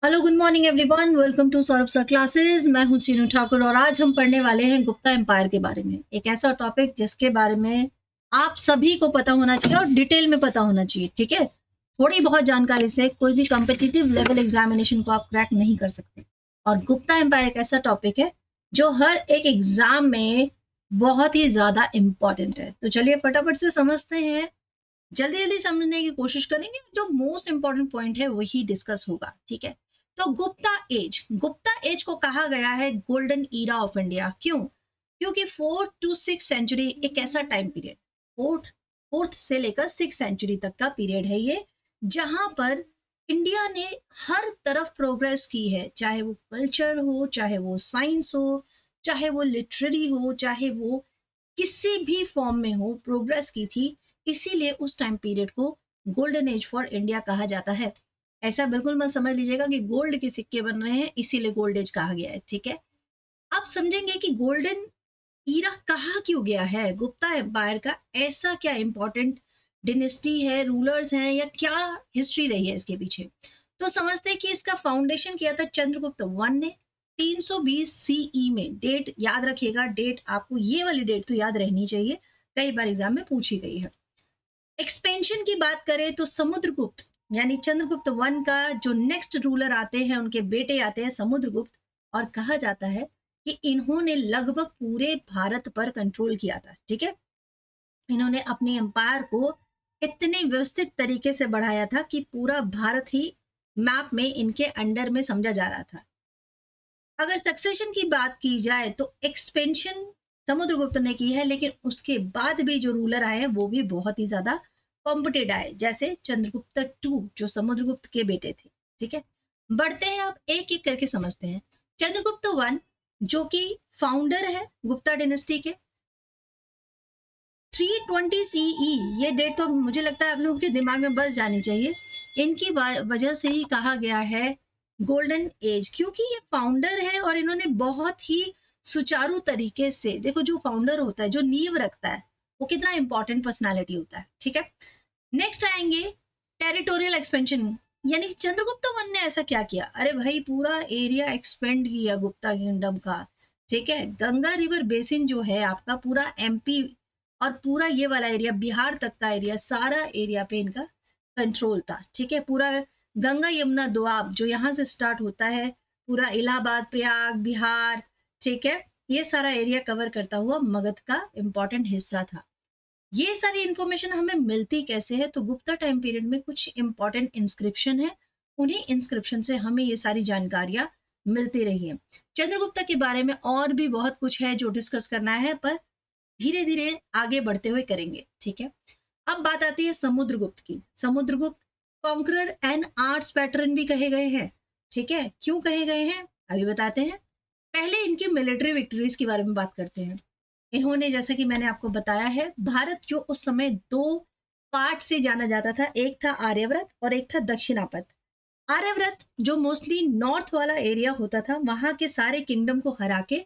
Hello good morning everyone, welcome to Saurabh sir classes. मैं हूं सीनू ठाकुर और आज हम पढ़ने वाले हैं गुप्ता एम्पायर के बारे में। एक ऐसा टॉपिक जिसके बारे में आप सभी को पता होना चाहिए और डिटेल में पता होना चाहिए। ठीक है, थोड़ी बहुत जानकारी से कोई भी कॉम्पिटिटिव लेवल एग्जामिनेशन को आप क्रैक नहीं कर सकते। और गुप्ता एम्पायर एक ऐसा टॉपिक है जो हर एक एग्जाम में बहुत ही ज्यादा इंपॉर्टेंट है। तो चलिए फटाफट से समझते हैं, जल्दी जल्दी समझने की कोशिश करेंगे। जो मोस्ट इंपॉर्टेंट पॉइंट है वही डिस्कस होगा। ठीक है, तो गुप्ता एज को कहा गया है गोल्डन ईरा ऑफ इंडिया। क्यों? क्योंकि 4 to 6 सेंचुरी एक ऐसा टाइम पीरियड, फोर्थ से लेकर 6 सेंचुरी तक का पीरियड है ये, जहां पर इंडिया ने हर तरफ प्रोग्रेस की है। चाहे वो कल्चर हो, चाहे वो साइंस हो, चाहे वो लिटरेरी हो, चाहे वो किसी भी फॉर्म में हो, प्रोग्रेस की थी। इसीलिए उस टाइम पीरियड को गोल्डन एज फॉर इंडिया कहा जाता है। ऐसा बिल्कुल मत समझ लीजिएगा कि गोल्ड के सिक्के बन रहे हैं इसीलिए गोल्ड एज कहा गया है। ठीक है, अब समझेंगे कि गोल्डन ईरा कहा क्यों गया है। गुप्ता एम्पायर का ऐसा क्या इंपॉर्टेंट डिनेस्टी है, रूलर्स हैं, या क्या हिस्ट्री रही है इसके पीछे। तो समझते हैं कि इसका फाउंडेशन किया था चंद्रगुप्त वन ने 320 सीई में। डेट याद रखिएगा, डेट आपको ये वाली डेट तो याद रहनी चाहिए, कई बार एग्जाम में पूछी गई है। एक्सपेंशन की बात करें तो समुद्रगुप्त यानी चंद्रगुप्त वन का जो नेक्स्ट रूलर आते हैं, उनके बेटे आते हैं समुद्रगुप्त। और कहा जाता है कि इन्होंने लगभग पूरे भारत पर कंट्रोल किया था। ठीक है, इन्होंने अपने एम्पायर को इतने व्यवस्थित तरीके से बढ़ाया था कि पूरा भारत ही मैप में इनके अंडर में समझा जा रहा था। अगर सक्सेशन की बात की जाए तो एक्सपेंशन समुद्रगुप्त ने की है, लेकिन उसके बाद भी जो रूलर आए हैं वो भी बहुत ही ज्यादा कॉम्पिटेड आए, जैसे चंद्रगुप्त टू जो समुद्रगुप्त के बेटे थे। ठीक है, बढ़ते हैं, अब एक एक करके समझते हैं। चंद्रगुप्त वन जो कि फाउंडर है गुप्ता डिनेस्टी के, 320 सीई, ये डेट तो मुझे लगता है आप लोगों के दिमाग में बस जानी चाहिए। इनकी वजह से ही कहा गया है गोल्डन एज, क्योंकि ये फाउंडर है और इन्होंने बहुत ही सुचारू तरीके से, देखो जो फाउंडर होता है, जो नींव रखता है, वो कितना इंपॉर्टेंट पर्सनालिटी होता है। ठीक है, नेक्स्ट आएंगे टेरिटोरियल एक्सपेंशन, यानी कि चंद्रगुप्त वन ने ऐसा क्या किया। अरे भाई, पूरा एरिया एक्सपेंड किया गुप्ता किंगडम का। ठीक है, गंगा रिवर बेसिन जो है आपका, पूरा एमपी और पूरा ये वाला एरिया, बिहार तक का एरिया, सारा एरिया पे इनका कंट्रोल था। ठीक है, पूरा गंगा यमुना दोआब जो यहाँ से स्टार्ट होता है, पूरा इलाहाबाद, प्रयाग, बिहार, ठीक है, ये सारा एरिया कवर करता हुआ मगध का इंपॉर्टेंट हिस्सा था। ये सारी इंफॉर्मेशन हमें मिलती कैसे है? तो गुप्ता टाइम पीरियड में कुछ इंपॉर्टेंट इंस्क्रिप्शन है, उन्हीं इंस्क्रिप्शन से हमें ये सारी जानकारियां मिलती रही है। चंद्रगुप्ता के बारे में और भी बहुत कुछ है जो डिस्कस करना है, पर धीरे धीरे आगे बढ़ते हुए करेंगे। ठीक है, अब बात आती है समुद्रगुप्त की। Samudragupta conqueror and arts pattern भी कहे गए हैं। ठीक है, क्यों कहे गए हैं अभी बताते हैं। पहले इनकी मिलिट्री विक्ट्रीज के बारे में बात करते हैं। इन्होंने, जैसा कि मैंने आपको बताया है, भारत जो उस समय दो पार्ट से जाना जाता था, एक था आर्यव्रत और एक था दक्षिणापथ। आर्यव्रत जो मोस्टली नॉर्थ वाला एरिया होता था, वहां के सारे किंगडम को हरा के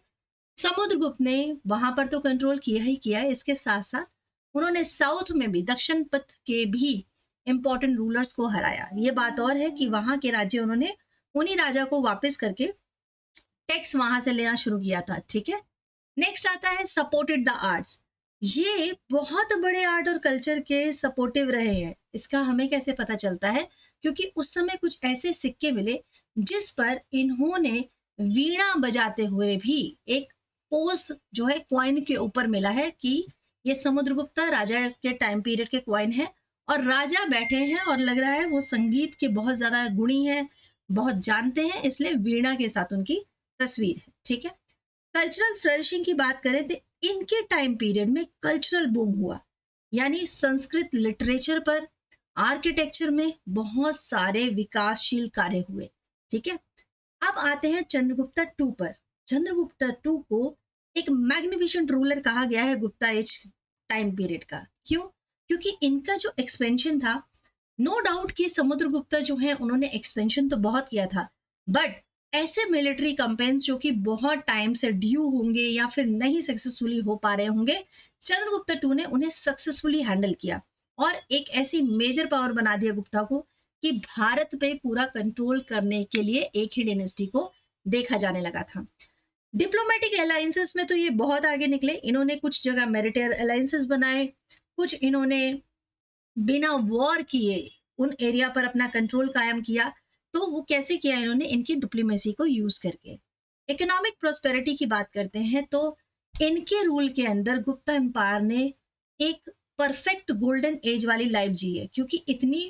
समुद्रगुप्त ने वहां पर तो कंट्रोल किया ही किया है, इसके साथ साथ उन्होंने साउथ में भी, दक्षिण पथ के भी इंपॉर्टेंट रूलर्स को हराया। ये बात और है कि वहां के राज्य उन्होंने उन्हीं राजा को वापस करके टैक्स वहां से लेना शुरू किया था। ठीक है, नेक्स्ट आता है सपोर्टेड द आर्ट्स। ये बहुत बड़े आर्ट और कल्चर के सपोर्टिव रहे हैं। इसका हमें कैसे पता चलता है? क्योंकि उस समय कुछ ऐसे सिक्के मिले जिस पर इन्होंने वीणा बजाते हुए भी एक पोज जो है क्वाइन के ऊपर मिला है कि ये समुद्रगुप्ता राजा के टाइम पीरियड के क्वाइन है, और राजा बैठे हैं और लग रहा है वो संगीत के बहुत ज्यादा गुणी है, बहुत जानते हैं, इसलिए वीणा के साथ उनकी तस्वीर है। ठीक है, कल्चरल फ्लरिशिंग की बात करें तो इनके टाइम पीरियड में कल्चरल बूम हुआ, यानी संस्कृत लिटरेचर पर, आर्किटेक्चर में बहुत सारे विकासशील कार्य हुए। ठीक है, अब आते हैं चंद्रगुप्ता टू पर। चंद्रगुप्ता टू को एक मैग्निफिसेंट रूलर कहा गया है गुप्ता एज टाइम पीरियड का। क्यों? क्योंकि इनका जो एक्सपेंशन था, नो डाउट कि समुद्रगुप्ता जो है उन्होंने एक्सपेंशन तो बहुत किया था, बट ऐसे मिलिट्री कैंपेन्स जो कि बहुत टाइम से ड्यू होंगे या फिर नहीं सक्सेसफुली हो पा रहे होंगे, चंद्रगुप्ता टू ने उन्हें सक्सेसफुली हैंडल किया और एक ऐसी मेजर पावर बना दिया गुप्ता को कि भारत पे पूरा कंट्रोल करने के लिए एक ही डायनेस्टी को देखा जाने लगा था। डिप्लोमेटिक अलायंसेस में तो ये बहुत आगे निकले, इन्होंने कुछ जगह मैरिटाइम अलायंसेस बनाए, कुछ इन्होंने बिना वॉर किए उन एरिया पर अपना कंट्रोल कायम किया। तो वो कैसे किया इन्होंने, इनकी डिप्लोमेसी को यूज करके। इकोनॉमिक प्रोस्पेरिटी की बात करते हैं तो इनके रूल के अंदर गुप्ता एम्पायर ने एक परफेक्ट गोल्डन एज वाली लाइफ जी है, क्योंकि इतनी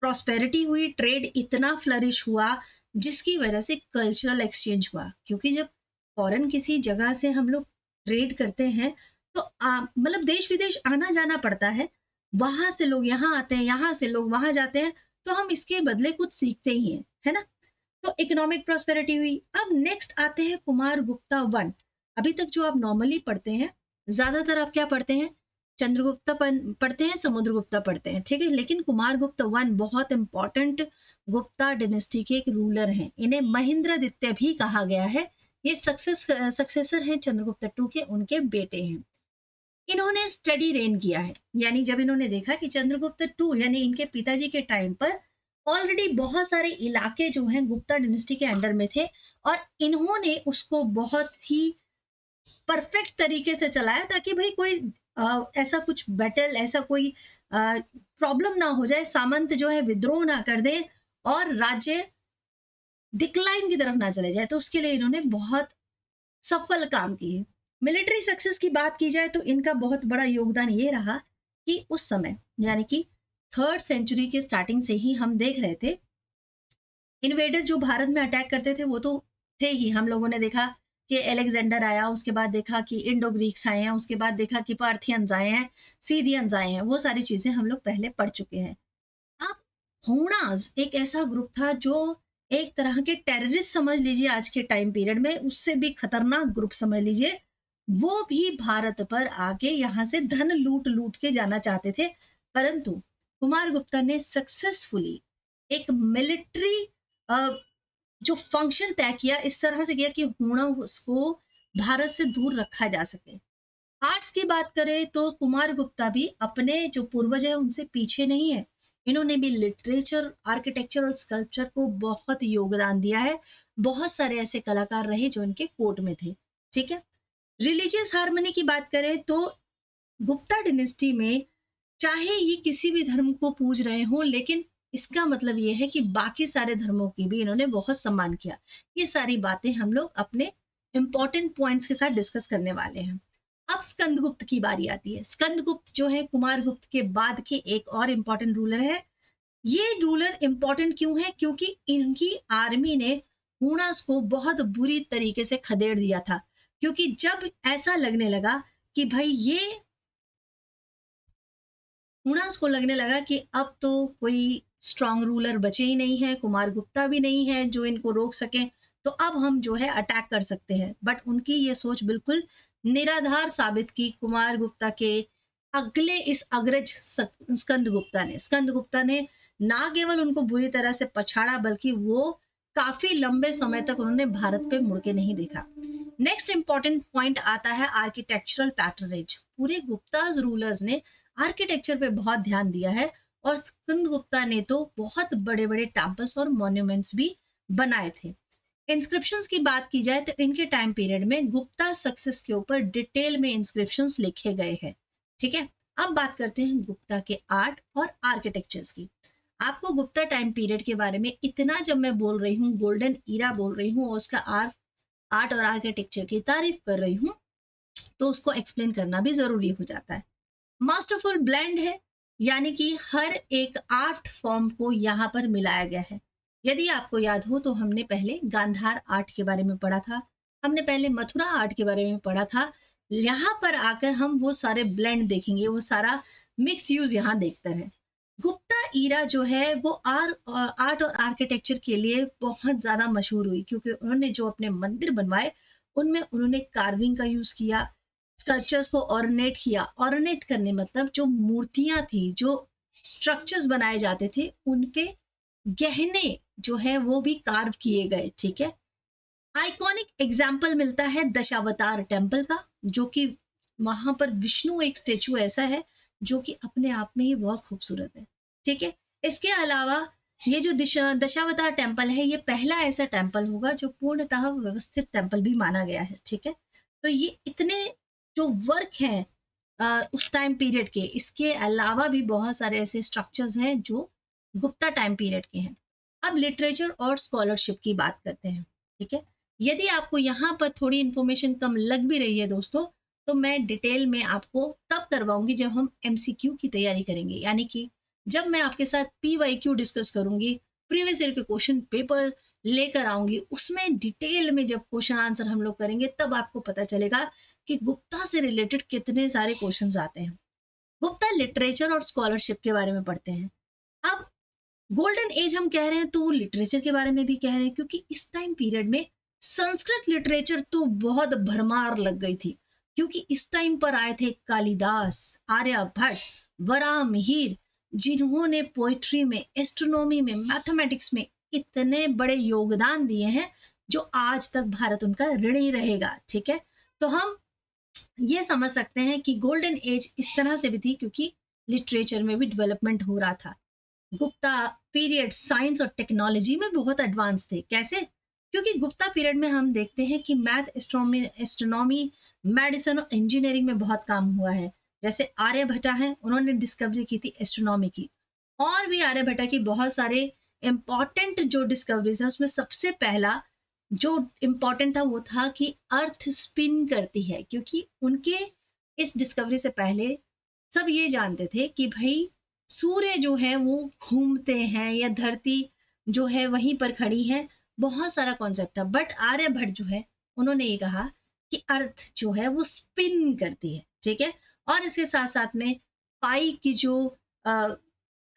प्रॉस्पेरिटी हुई, ट्रेड इतना फ्लरिश हुआ, जिसकी वजह से कल्चरल एक्सचेंज हुआ। क्योंकि जब फॉरेन किसी जगह से हम लोग ट्रेड करते हैं तो मतलब देश विदेश आना जाना पड़ता है, वहां से लोग यहाँ आते हैं, यहाँ से लोग वहां जाते हैं, तो हम इसके बदले कुछ सीखते ही हैं, है ना। तो इकोनॉमिक प्रॉस्पेरिटी हुई। अब नेक्स्ट आते हैं कुमार गुप्ता वन। अभी तक जो आप नॉर्मली पढ़ते हैं, ज्यादातर आप क्या पढ़ते हैं, चंद्रगुप्ता पढ़ते हैं, समुद्रगुप्ता पढ़ते हैं, ठीक है। लेकिन कुमार गुप्ता वन बहुत इंपॉर्टेंट गुप्ता डायनेस्टी के एक रूलर हैं, इन्हें महेंद्रादित्य भी कहा गया है। ये सक्सेसर हैं चंद्रगुप्ता टू के, उनके बेटे हैं। इन्होंने स्टडी रेन किया है, यानी जब इन्होंने देखा कि चंद्रगुप्त टू यानी इनके पिताजी के टाइम पर ऑलरेडी बहुत सारे इलाके जो हैं गुप्ता डायनेस्टी के अंडर में थे, और इन्होंने उसको बहुत ही परफेक्ट तरीके से चलाया, ताकि भाई कोई ऐसा कुछ बैटल, ऐसा कोई प्रॉब्लम ना हो जाए, सामंत जो है विद्रोह ना कर दे और राज्य डिक्लाइन की तरफ ना चले जाए। तो उसके लिए इन्होंने बहुत सफल काम किए। मिलिट्री सक्सेस की बात की जाए तो इनका बहुत बड़ा योगदान ये रहा कि उस समय यानी कि 3rd सेंचुरी के स्टार्टिंग से ही हम देख रहे थे इन्वेडर जो भारत में अटैक करते थे वो तो थे ही। हम लोगों ने देखा कि एलेक्जेंडर आया, उसके बाद देखा कि इंडो ग्रीक्स आए हैं, उसके बाद देखा कि पार्थियंस आए हैं, सीरियंस आए हैं, वो सारी चीजें हम लोग पहले पढ़ चुके हैं। अब हूणास एक ऐसा ग्रुप था जो एक तरह के टेररिस्ट समझ लीजिए आज के टाइम पीरियड में, उससे भी खतरनाक ग्रुप समझ लीजिए। वो भी भारत पर आके यहाँ से धन लूट लूट के जाना चाहते थे, परंतु कुमार गुप्ता ने सक्सेसफुली एक मिलिट्री जो फंक्शन तय किया, इस तरह से किया कि हूणास को भारत से दूर रखा जा सके। आर्ट्स की बात करें तो कुमार गुप्ता भी अपने जो पूर्वज है उनसे पीछे नहीं है, इन्होंने भी लिटरेचर, आर्किटेक्चर और स्कल्पचर को बहुत योगदान दिया है। बहुत सारे ऐसे कलाकार रहे जो इनके कोर्ट में थे, ठीक है। रिलीजियस हार्मनी की बात करें तो गुप्ता डायनेस्टी में चाहे ये किसी भी धर्म को पूज रहे हो, लेकिन इसका मतलब ये है कि बाकी सारे धर्मों की भी इन्होंने बहुत सम्मान किया। ये सारी बातें हम लोग अपने इंपॉर्टेंट पॉइंट्स के साथ डिस्कस करने वाले हैं। अब स्कंदगुप्त की बारी आती है। स्कंदगुप्त जो है कुमार गुप्त के बाद के एक और इंपॉर्टेंट रूलर है। ये रूलर इंपॉर्टेंट क्यों है, क्योंकि इनकी आर्मी ने हूणास को बहुत बुरी तरीके से खदेड़ दिया था। क्योंकि जब ऐसा लगने लगा कि भाई ये हूणास को लगने लगा कि अब तो कोई स्ट्रांग रूलर बचे ही नहीं है, कुमार गुप्ता भी नहीं है जो इनको रोक सके, तो अब हम जो है अटैक कर सकते हैं। बट उनकी ये सोच बिल्कुल निराधार साबित की कुमार गुप्ता के अगले इस अग्रज स्कंदगुप्ता ने ना केवल उनको बुरी तरह से पछाड़ा, बल्कि वो काफी लंबे समय तक उन्होंने भारत पे मुड़ के नहीं देखा। नेक्स्ट इंपॉर्टेंट पॉइंट आता है आर्किटेक्चरल पैटर्नेज। पूरे गुप्ताज रूलर्स ने आर्किटेक्चर पे बहुत ध्यान दिया है, और स्कंदगुप्ता ने तो बहुत बड़े बड़े टेम्पल्स और मॉन्यूमेंट्स भी बनाए थे। इंस्क्रिप्शंस की बात की जाए तो इनके टाइम पीरियड में गुप्ता सक्सेस के ऊपर डिटेल में इंस्क्रिप्शंस लिखे गए हैं, ठीक है। अब बात करते हैं गुप्ता के आर्ट और आर्किटेक्चर्स की। आपको गुप्ता टाइम पीरियड के बारे में इतना जब मैं बोल रही हूँ, गोल्डन ईरा बोल रही हूँ और उसका आर्ट और आर्किटेक्चर की तारीफ कर रही हूँ, तो उसको एक्सप्लेन करना भी जरूरी हो जाता है। मास्टरफुल ब्लेंड है, यानी कि हर एक आर्ट फॉर्म को यहाँ पर मिलाया गया है। यदि आपको याद हो तो हमने पहले गांधार आर्ट के बारे में पढ़ा था, हमने पहले मथुरा आर्ट के बारे में पढ़ा था। यहाँ पर आकर हम वो सारे ब्लेंड देखेंगे, वो सारा मिक्स यूज यहाँ देखते हैं। गुप्ता ईरा जो है वो आर्ट और आर्किटेक्चर के लिए बहुत ज्यादा मशहूर हुई, क्योंकि उन्होंने जो अपने मंदिर बनवाए उनमें उन्होंने कार्विंग का यूज किया, स्कल्पचर्स को ऑर्नेट किया। ऑर्नेट करने मतलब जो मूर्तियां थी, जो स्ट्रक्चर्स बनाए जाते थे, उनपे गहने जो है वो भी कार्व किए गए, ठीक है। आइकॉनिक एग्जाम्पल मिलता है दशावतार टेम्पल का, जो कि वहां पर विष्णु एक स्टेचू ऐसा है जो कि अपने आप में ही बहुत खूबसूरत है, ठीक है। इसके अलावा ये जो दशावतार टेम्पल है, ये पहला ऐसा टेम्पल होगा जो पूर्णतः व्यवस्थित टेम्पल भी माना गया है, ठीक है। तो ये इतने जो वर्क हैं उस टाइम पीरियड के, इसके अलावा भी बहुत सारे ऐसे स्ट्रक्चर्स हैं जो गुप्ता टाइम पीरियड के हैं। अब लिटरेचर और स्कॉलरशिप की बात करते हैं, ठीक है। यदि आपको यहाँ पर थोड़ी इंफॉर्मेशन कम लग भी रही है दोस्तों, तो मैं डिटेल में आपको तब करवाऊंगी जब हम एमसीक्यू की तैयारी करेंगे, यानी कि जब मैं आपके साथ पीवाईक्यू डिस्कस करूंगी, प्रीवियस ईयर के क्वेश्चन पेपर लेकर आऊंगी, उसमें डिटेल में जब क्वेश्चन आंसर हम लोग करेंगे, तब आपको पता चलेगा कि गुप्ता से रिलेटेड कितने सारे क्वेश्चन आते हैं। गुप्ता लिटरेचर और स्कॉलरशिप के बारे में पढ़ते हैं। अब गोल्डन एज हम कह रहे हैं तो वो लिटरेचर के बारे में भी कह रहे हैं, क्योंकि इस टाइम पीरियड में संस्कृत लिटरेचर तो बहुत भरमार लग गई थी, क्योंकि इस टाइम पर आए थे कालिदास, आर्यभट्ट, वराहमिहिर, जिन्होंने पोइट्री में, एस्ट्रोनॉमी में, मैथमेटिक्स में इतने बड़े योगदान दिए हैं जो आज तक भारत उनका ऋणी रहेगा, ठीक है। तो हम ये समझ सकते हैं कि गोल्डन एज इस तरह से भी थी क्योंकि लिटरेचर में भी डेवलपमेंट हो रहा था। गुप्ता पीरियड साइंस और टेक्नोलॉजी में बहुत एडवांस थे। कैसे? क्योंकि गुप्ता पीरियड में हम देखते हैं कि मैथ, एस्ट्रोनॉमी, मेडिसिन और इंजीनियरिंग में बहुत काम हुआ है। जैसे आर्यभट्टा है, उन्होंने डिस्कवरी की थी एस्ट्रोनॉमी की, और भी आर्यभट्टा की बहुत सारे इंपॉर्टेंट जो डिस्कवरीज है, उसमें सबसे पहला जो इम्पोर्टेंट था वो था कि अर्थ स्पिन करती है, क्योंकि उनके इस डिस्कवरी से पहले सब ये जानते थे कि भाई सूर्य जो है वो घूमते हैं या धरती जो है वहीं पर खड़ी है, बहुत सारा कॉन्सेप्ट था। बट आर्यभट्ट जो है, उन्होंने ये कहा कि अर्थ जो है वो स्पिन करती है, ठीक है। और इसके साथ साथ में पाई की जो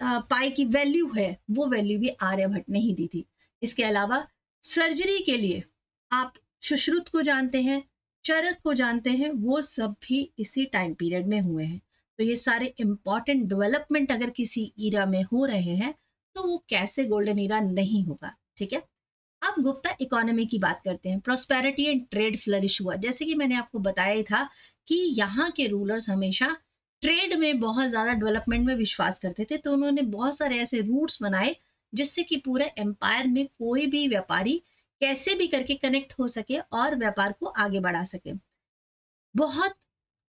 पाई की वैल्यू है, वो वैल्यू भी आर्यभट्ट ने ही दी थी। इसके अलावा सर्जरी के लिए आप सुश्रुत को जानते हैं, चरक को जानते हैं, वो सब भी इसी टाइम पीरियड में हुए हैं। तो ये सारे इंपॉर्टेंट डेवलपमेंट अगर किसी ईरा में हो रहे हैं तो वो कैसे गोल्डन ईरा नहीं होगा, ठीक है। अब गुप्ता इकोनॉमी की बात करते हैं। प्रोस्पेरिटी एंड ट्रेड फ्लरिश हुआ, जैसे कि मैंने आपको बताया ही था कि यहाँ के रूलर्स हमेशा ट्रेड में बहुत ज्यादा डेवलपमेंट में विश्वास करते थे, तो उन्होंने बहुत सारे ऐसे रूट्स बनाए जिससे कि पूरे एम्पायर में कोई भी व्यापारी कैसे भी करके कनेक्ट हो सके और व्यापार को आगे बढ़ा सके। बहुत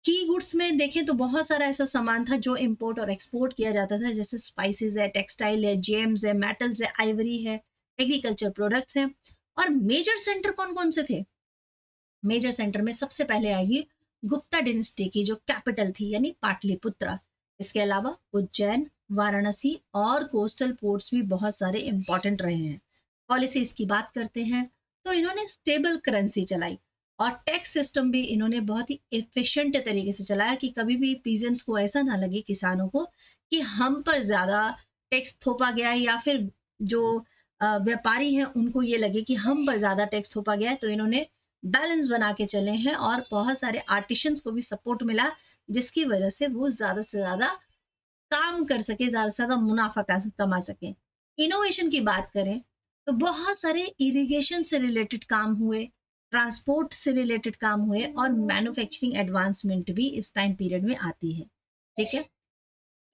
की गुड्स में देखें तो बहुत सारा ऐसा सामान था जो इंपोर्ट और एक्सपोर्ट किया जाता था, जैसे स्पाइसेस है, टेक्सटाइल है, जेम्स है, मेटल्स है, आइवरी है, एग्रीकल्चर प्रोडक्ट्स हैं। और मेजर सेंटर कौन कौन से थे? मेजर सेंटर में सबसे पहले आएगी गुप्ता डिनेस्टी की जो कैपिटल थी, यानी पाटलिपुत्रा। इसके अलावा उज्जैन, वाराणसी और कोस्टल पोर्ट्स भी बहुत सारे इंपॉर्टेंट रहे हैं। पॉलिसीज की बात करते हैं तो इन्होंने स्टेबल करेंसी चलाई और टैक्स सिस्टम भी इन्होंने बहुत ही एफिशिएंट तरीके से चलाया कि कभी भी पीजेंट्स को ऐसा ना लगे, किसानों को, कि हम पर ज्यादा टैक्स थोपा गया है, या फिर जो व्यापारी हैं उनको ये लगे कि हम पर ज्यादा टैक्स थोपा गया है। तो इन्होंने बैलेंस बना के चले हैं और बहुत सारे आर्टिशंस को भी सपोर्ट मिला, जिसकी वजह से वो ज्यादा से ज्यादा काम कर सके, ज्यादा से ज्यादा मुनाफा कमा सके। इनोवेशन की बात करें तो बहुत सारे इरिगेशन से रिलेटेड काम हुए, ट्रांसपोर्ट से रिलेटेड काम हुए, और मैन्युफैक्चरिंग एडवांसमेंट भी इस टाइम पीरियड में आती है, ठीक है।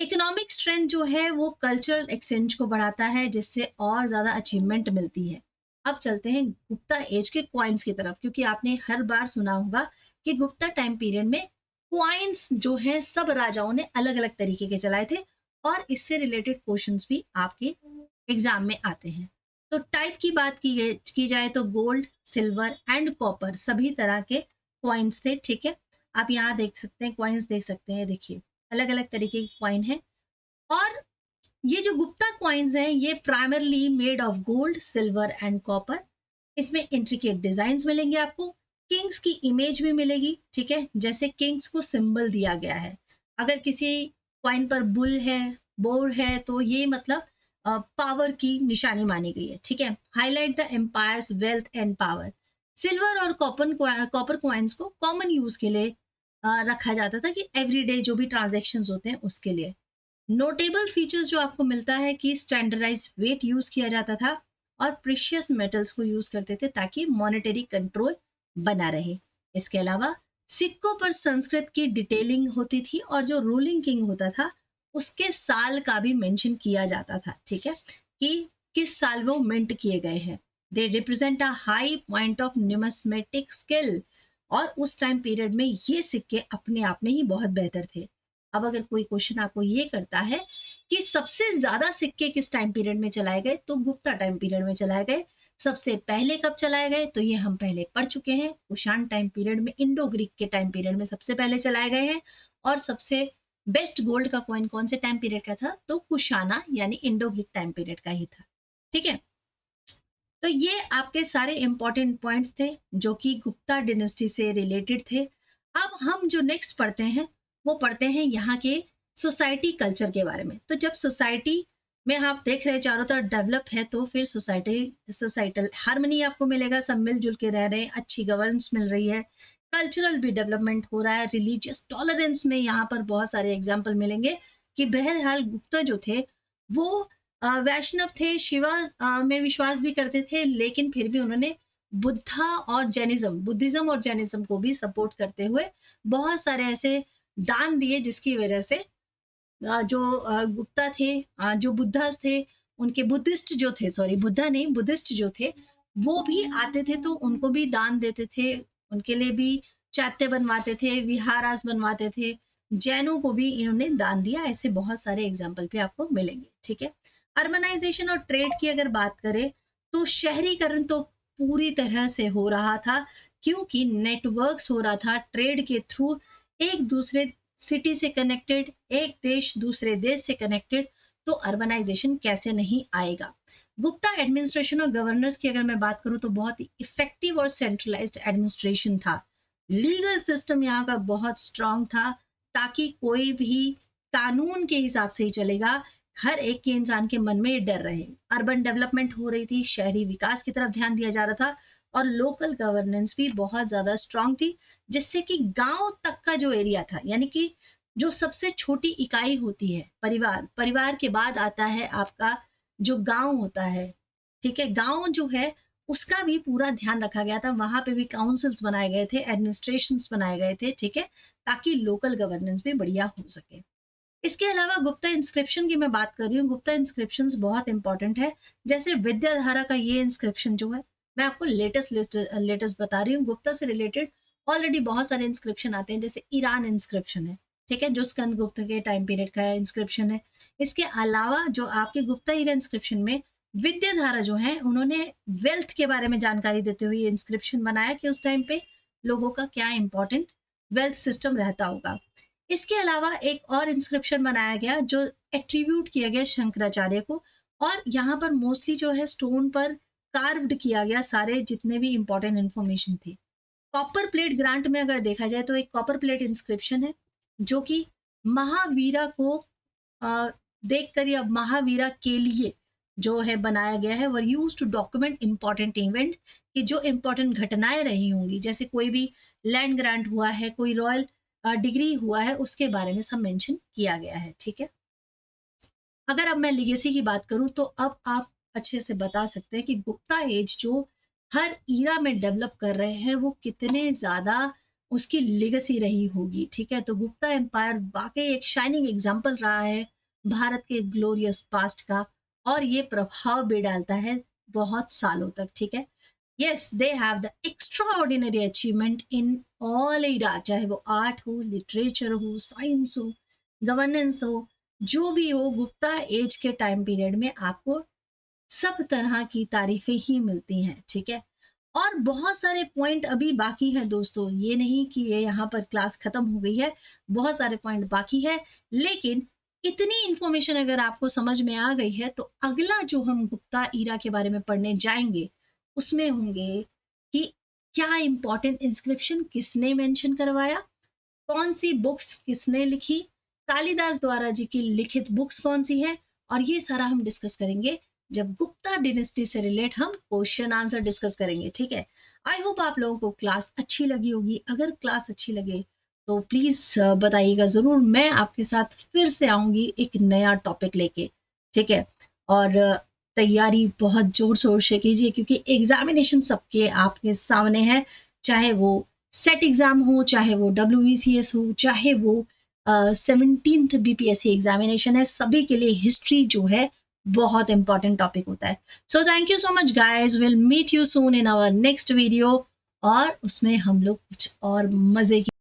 इकोनॉमिक स्ट्रेंथ जो है वो कल्चरल एक्सचेंज को बढ़ाता है, जिससे और ज्यादा अचीवमेंट मिलती है। अब चलते हैं गुप्ता एज के क्वाइंस की तरफ, क्योंकि आपने हर बार सुना होगा कि गुप्ता टाइम पीरियड में क्वाइंस जो है सब राजाओं ने अलग अलग तरीके के चलाए थे, और इससे रिलेटेड क्वेश्चंस भी आपके एग्जाम में आते हैं। तो टाइप की बात की जाए तो गोल्ड, सिल्वर एंड कॉपर सभी तरह के क्वाइंस थे, ठीक है। आप यहाँ देख सकते हैं, क्वाइंस देख सकते हैं, देखिए अलग अलग तरीके के क्वाइन है। और ये जो गुप्ता क्वाइंस हैं ये primarily made of gold, silver and copper. इसमें इंट्रिकेट डिजाइन्स मिलेंगे आपको, किंग्स की इमेज भी मिलेगी, ठीक है, जैसे किंग्स को सिंबल दिया गया है। अगर किसी क्वाइन पर बुल है, बोर है, तो ये मतलब पावर की निशानी मानी गई है, ठीक है। Highlight the empire's wealth and power. Silver और कॉपर क्वाइंस को कॉमन यूज के लिए रखा जाता था, कि एवरीडे जो भी ट्रांजेक्शन्स होते हैं उसके लिए। नोटेबल फीचर्स जो आपको मिलता है कि स्टैंडर्डाइज वेट यूज किया जाता था और प्रीशियस मेटल्स को यूज करते थे ताकि मॉनेटरी कंट्रोल बना रहे। इसके अलावा सिक्कों पर संस्कृत की डिटेलिंग होती थी, और जो रूलिंग किंग होता था उसके साल का भी मेंशन किया जाता था, ठीक है, कि किस साल वो मिंट किए गए हैं। They represent a high point of numismatic skill, और उस टाइम पीरियड में ये सिक्के अपने आप में ही बहुत बेहतर थे। अब अगर कोई क्वेश्चन आपको ये करता है कि सबसे ज्यादा सिक्के किस टाइम पीरियड में चलाए गए, तो गुप्ता टाइम पीरियड में चलाए गए। सबसे पहले कब चलाए गए, तो ये हम पहले पढ़ चुके हैं, कुषाण टाइम पीरियड में, इंडो ग्रीक के टाइम पीरियड में सबसे पहले चलाए गए हैं। और सबसे बेस्ट गोल्ड का कॉइन कौन से टाइम पीरियड का था, तो कुषाणा यानी इंडो ग्रीक टाइम पीरियड का ही था। ठीक है, तो ये आपके सारे इंपॉर्टेंट पॉइंट्स थे जो कि गुप्ता डिनेस्टी से रिलेटेड थे। अब हम जो नेक्स्ट पढ़ते हैं वो पढ़ते हैं यहाँ के सोसाइटी कल्चर के बारे में। तो जब सोसाइटी में आप देख रहे हैं चारों तरफ डेवलप है, तो फिर सोसाइटल हार्मनी आपको मिलेगा, सब मिलजुल के रह रहे हैं, अच्छी गवर्नेंस मिल रही है, कल्चरल भी डेवलपमेंट हो रहा है, रिलीजियस टॉलरेंस में यहाँ पर बहुत सारे एग्जाम्पल मिलेंगे कि बहरहाल गुप्ता जो थे वो वैष्णव थे, शिवा में विश्वास भी करते थे, लेकिन फिर भी उन्होंने बुद्धिज्म और जैनिज्म को भी सपोर्ट करते हुए बहुत सारे ऐसे दान दिए, जिसकी वजह से जो गुप्ता थे, जो बुद्धास थे, उनके बुद्धिस्ट जो थे, सॉरी बुद्धा नहीं, बुद्धिस्ट जो थे, वो भी आते थे तो उनको भी दान देते थे, उनके लिए भी चैत्य बनवाते थे, विहारास बनवाते थे, जैनों को भी इन्होंने दान दिया। ऐसे बहुत सारे एग्जाम्पल भी आपको मिलेंगे। ठीक है, अर्बनाइजेशन और ट्रेड की अगर बात करें तो शहरीकरण तो पूरी तरह से हो रहा था, क्योंकि नेटवर्क्स हो रहा था ट्रेड के थ्रू, एक दूसरे सिटी से कनेक्टेड, एक देश दूसरे देश से कनेक्टेड, तो अर्बनाइजेशन कैसे नहीं आएगा। गुप्ता एडमिनिस्ट्रेशन और गवर्नर्स की अगर मैं बात करूं तो बहुत ही इफेक्टिव और सेंट्रलाइज्ड एडमिनिस्ट्रेशन था। लीगल सिस्टम यहाँ का बहुत स्ट्रांग था, ताकि कोई भी कानून के हिसाब से ही चलेगा, हर एक के इंसान के मन में ये डर रहे। अर्बन डेवलपमेंट हो रही थी, शहरी विकास की तरफ ध्यान दिया जा रहा था, और लोकल गवर्नेंस भी बहुत ज्यादा स्ट्रांग थी, जिससे कि गांव तक का जो एरिया था, यानी कि जो सबसे छोटी इकाई होती है परिवार के बाद आता है आपका जो गांव होता है। ठीक है, गांव जो है उसका भी पूरा ध्यान रखा गया था, वहां पे भी काउंसिल्स बनाए गए थे, एडमिनिस्ट्रेशंस बनाए गए थे। ठीक है, ताकि लोकल गवर्नेंस भी बढ़िया हो सके। इसके अलावा गुप्ता इंस्क्रिप्शन की मैं बात कर रही हूँ, गुप्ता इंस्क्रिप्शन बहुत इंपॉर्टेंट है। जैसे विद्याधारा का ये इंस्क्रिप्शन जो है, मैं आपको लेटेस्ट बता रही हूँ, गुप्ता से रिलेटेड ऑलरेडी बहुत सारे इंस्क्रिप्शन आते हैं, जैसे ईरान इंस्क्रिप्शन है, ठीक है, जो स्कंद गुप्त के टाइम पीरियड का इंस्क्रिप्शन है। इसके अलावा जो आपके गुप्ता ईरा इंस्क्रिप्शन में विद्याधारा जो है, उन्होंने वेल्थ के बारे में जानकारी देते हुए इंस्क्रिप्शन बनाया कि उस टाइम पे लोगों का क्या इंपॉर्टेंट वेल्थ सिस्टम रहता होगा। इसके अलावा एक और इंस्क्रिप्शन बनाया गया जो एट्रीब्यूट किया गया शंकराचार्य को, और यहाँ पर मोस्टली जो है स्टोन पर कार्व्ड किया गया सारे जितने भी इंपॉर्टेंट इंफॉर्मेशन थे। कॉपर प्लेट ग्रांट में अगर देखा जाए तो एक कॉपर प्लेट इंस्क्रिप्शन है जो कि महावीरा को देखकर या महावीरा के लिए जो है बनाया गया है, were used to document important event, कि जो इंपॉर्टेंट घटनाएं रही होंगी, जैसे कोई भी लैंड ग्रांट हुआ है, कोई रॉयल डिग्री हुआ है, उसके बारे में सब मेंशन किया गया है। ठीक है, अगर अब मैं लिगेसी की बात करूं तो अब आप अच्छे से बता सकते हैं कि गुप्ता एज जो हर ईरा में डेवलप कर रहे हैं वो कितने ज्यादा उसकी लिगेसी रही होगी। ठीक है, तो गुप्ता एम्पायर वाकई एक शाइनिंग एग्जाम्पल रहा है भारत के ग्लोरियस पास्ट का, और ये प्रभाव भी डालता है बहुत सालों तक। ठीक है, yes they have the extraordinary achievement in all era, चाहे वो आर्ट हो, लिटरेचर हो, साइंस हो, गवर्नेंस हो, जो भी हो, गुप्ता एज के टाइम पीरियड में आपको सब तरह की तारीफें ही मिलती हैं। ठीक है, और बहुत सारे पॉइंट अभी बाकी हैं दोस्तों, ये नहीं कि ये यहाँ पर क्लास खत्म हो गई है, बहुत सारे पॉइंट बाकी है, लेकिन इतनी इंफॉर्मेशन अगर आपको समझ में आ गई है तो अगला जो हम गुप्ता ईरा के बारे में पढ़ने जाएंगे उसमें होंगे कि क्या इंपॉर्टेंट इंस्क्रिप्शन किसने मेंशन करवाया, कौन सी बुक्स किसने लिखी, कालिदास द्वारा जी की लिखित बुक्स कौन सी है, और ये सारा हम डिस्कस करेंगे जब गुप्ता डिनेस्टी से रिलेट हम क्वेश्चन आंसर डिस्कस करेंगे। ठीक है, आई होप आप लोगों को क्लास अच्छी लगी होगी। अगर क्लास अच्छी लगे तो प्लीज बताइएगा जरूर, मैं आपके साथ फिर से आऊंगी एक नया टॉपिक लेके। ठीक है, और तैयारी बहुत जोर शोर से कीजिए, क्योंकि एग्जामिनेशन सबके आपके सामने है, चाहे वो सेट एग्जाम हो, चाहे वो WBCS हो, चाहे वो 17th BPSC एग्जामिनेशन है, सभी के लिए हिस्ट्री जो है बहुत इंपॉर्टेंट टॉपिक होता है. So thank you so much guys, will meet you soon in our next video, और उसमें हम लोग कुछ और मजे की